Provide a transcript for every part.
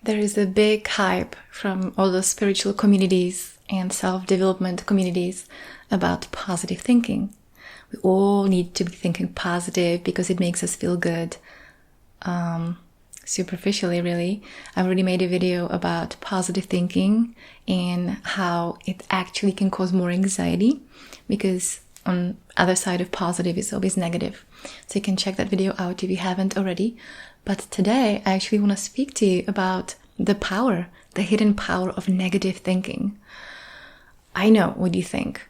There is a big hype from all the spiritual communities and self-development communities about positive thinking. We all need to be thinking positive because it makes us feel good. Superficially, really. I've already made a video about positive thinking and how it actually can cause more anxiety, because on other side of positive is always negative. So you can check that video out if you haven't already. But today I actually want to speak to you about the power, the hidden power of negative thinking. I know what you think.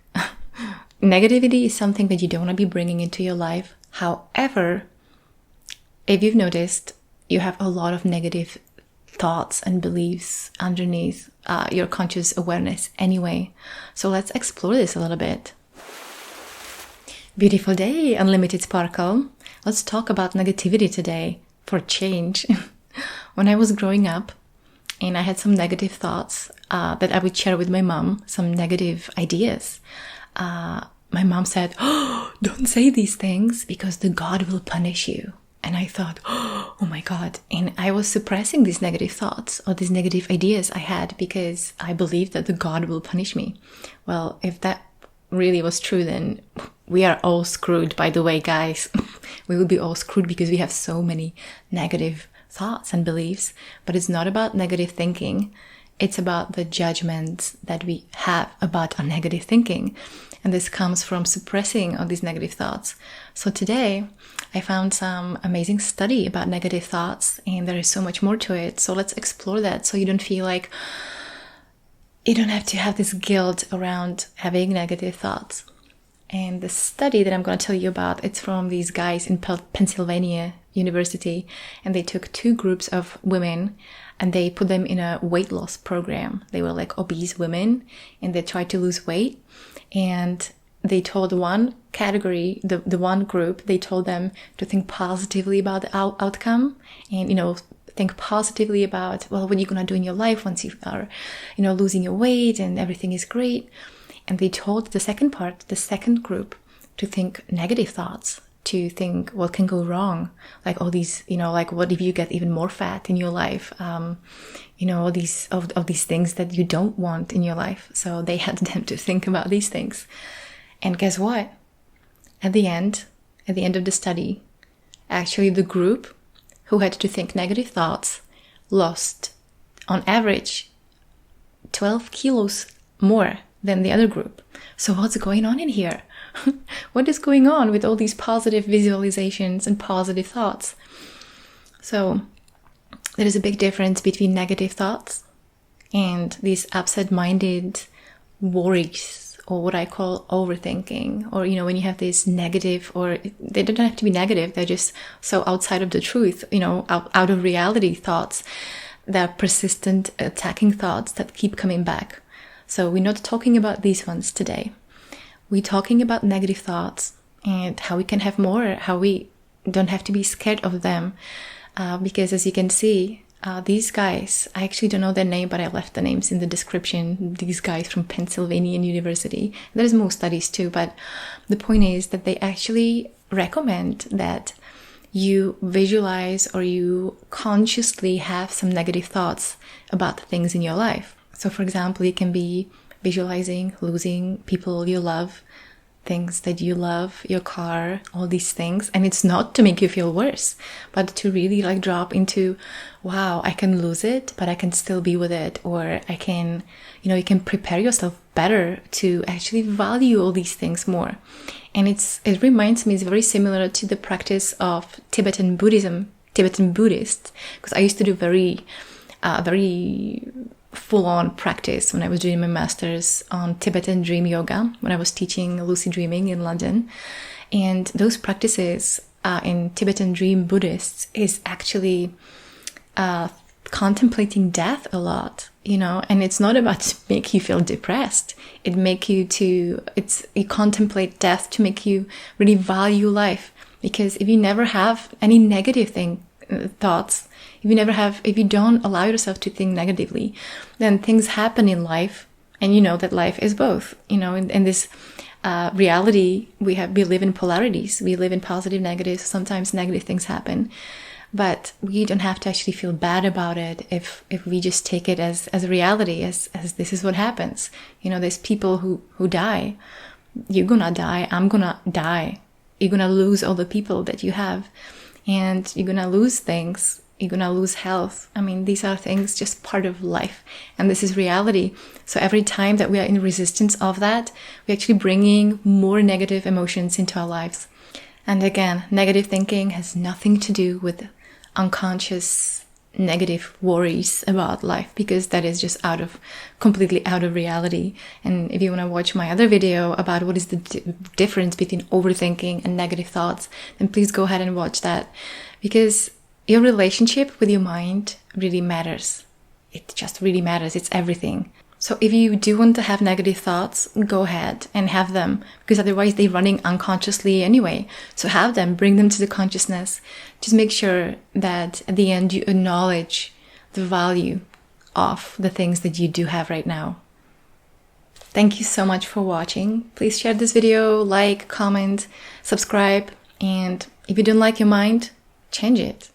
Negativity is something that you don't want to be bringing into your life. However, if you've noticed, you have a lot of negative thoughts and beliefs underneath your conscious awareness anyway. So let's explore this a little bit. Beautiful day, unlimited sparkle. Let's talk about negativity today for change. When I was growing up and I had some negative thoughts that I would share with my mom, some negative ideas, my mom said, "Oh, don't say these things because the God will punish you." And I thought, oh my God. And I was suppressing these negative thoughts or these negative ideas I had because I believed that the God will punish me. Well, if that really was true, then we are all screwed, by the way, guys. We will be all screwed because we have so many negative thoughts and beliefs. But it's not about negative thinking. It's about the judgments that we have about our negative thinking. And this comes from suppressing all these negative thoughts. So today, I found some amazing study about negative thoughts, and there is so much more to it. So let's explore that so you don't feel like you don't have to have this guilt around having negative thoughts. And the study that I'm going to tell you about, it's from these guys in Pennsylvania University, and they took 2 groups of women and they put them in a weight loss program. They were like obese women and they tried to lose weight. And they told one category, the one group, they told them to think positively about the outcome and, think positively about, well, what you're going to do in your life once you are, losing your weight and everything is great. And they told the second group, to think negative thoughts, to think what can go wrong, like all these, like what if you get even more fat in your life, all these things that you don't want in your life. So they had them to think about these things. And guess what? At the end of the study, actually the group who had to think negative thoughts lost, on average, 12 kilos more than the other group. So what's going on in here? What is going on with all these positive visualizations and positive thoughts? So there is a big difference between negative thoughts and these absent-minded worries, or what I call overthinking, or, when you have this negative, or they don't have to be negative, they're just so outside of the truth, out of reality thoughts, they're persistent, attacking thoughts that keep coming back. So we're not talking about these ones today. We're talking about negative thoughts and how we can have more, how we don't have to be scared of them. Because as you can see, these guys, I actually don't know their name, but I left the names in the description. These guys from Pennsylvania University. There's more studies too, but the point is that they actually recommend that you visualize or you consciously have some negative thoughts about things in your life. So for example, it can be visualizing losing people you love, things that you love, your car, all these things. And it's not to make you feel worse, but to really drop into, wow, I can lose it, but I can still be with it. Or I can, you can prepare yourself better to actually value all these things more. And it reminds me, it's very similar to the practice of Tibetan Buddhists, because I used to do very full-on practice when I was doing my master's on Tibetan dream yoga, when I was teaching lucid dreaming in London. And those practices in Tibetan dream Buddhists is actually contemplating death a lot, and it's not about to make you feel depressed. You contemplate death to make you really value life. Because if you never have any negative thoughts, if you don't allow yourself to think negatively, then things happen in life, and that life is both, in this reality, we live in polarities. We live in positive, negative. Sometimes negative things happen. but we don't have to actually feel bad about it if we just take it as a reality, as this is what happens. You know, there's people who die. You're gonna die. I'm gonna die. You're gonna lose all the people that you have, and you're gonna lose things. You're gonna lose health. I mean, these are things just part of life, and this is reality. So every time that we are in resistance of that, we're actually bringing more negative emotions into our lives. And again, negative thinking has nothing to do with unconscious negative worries about life, because that is just completely out of reality. And if you want to watch my other video about what is the difference between overthinking and negative thoughts, then please go ahead and watch that, because your relationship with your mind really matters. It just really matters. It's everything. So if you do want to have negative thoughts, go ahead and have them, because otherwise they're running unconsciously anyway. So have them, bring them to the consciousness. Just make sure that at the end you acknowledge the value of the things that you do have right now. Thank you so much for watching. Please share this video, like, comment, subscribe, and if you don't like your mind, change it.